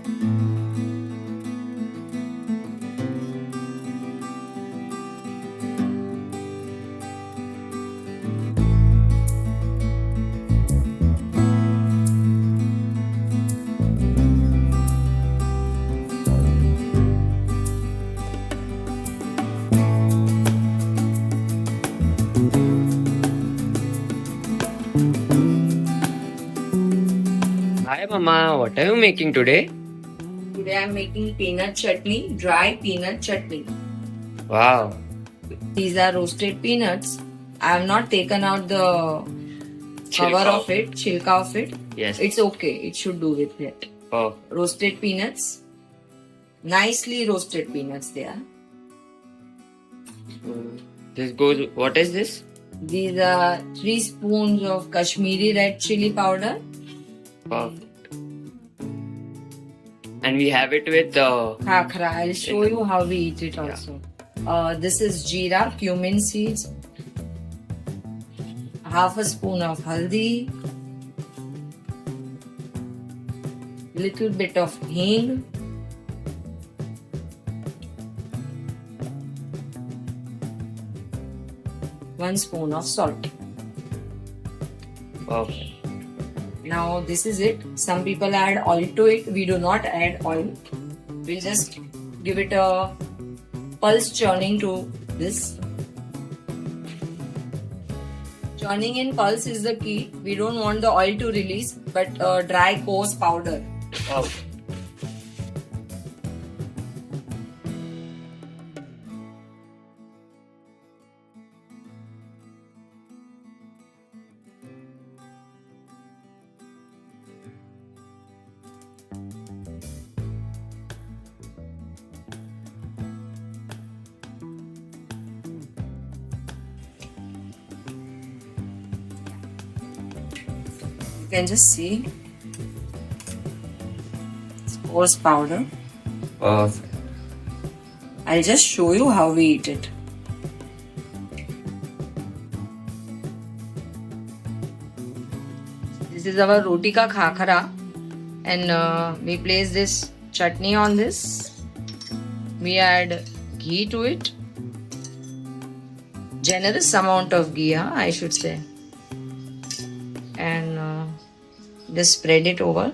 Hi Mama, what are you making today? Today I'm making peanut chutney, dry peanut chutney. Wow. These are roasted peanuts. I have not taken out the cover of it, chilka of it. Yes. It's okay. It should do with it. Oh. Roasted peanuts. Nicely roasted peanuts they are. This goes. What is this? These are 3 spoons of Kashmiri red chili powder. Perfect. And we have it with Khakhra. I'll show you how we eat it also. This is jeera, cumin seeds. Half a spoon of haldi. Little bit of hing. One spoon of salt. Perfect. Now this is it. Some people add oil to it. We do not add oil. We'll just give it a pulse churning to this. Churning in pulse is the key. We don't want the oil to release, but dry coarse powder. Perfect. You can just see it's coarse powder. Perfect. I'll just show you how we eat it. This is our roti ka khakhra, and we place this chutney on this. We add ghee to it. Generous amount of ghee, I should say. And just spread it over.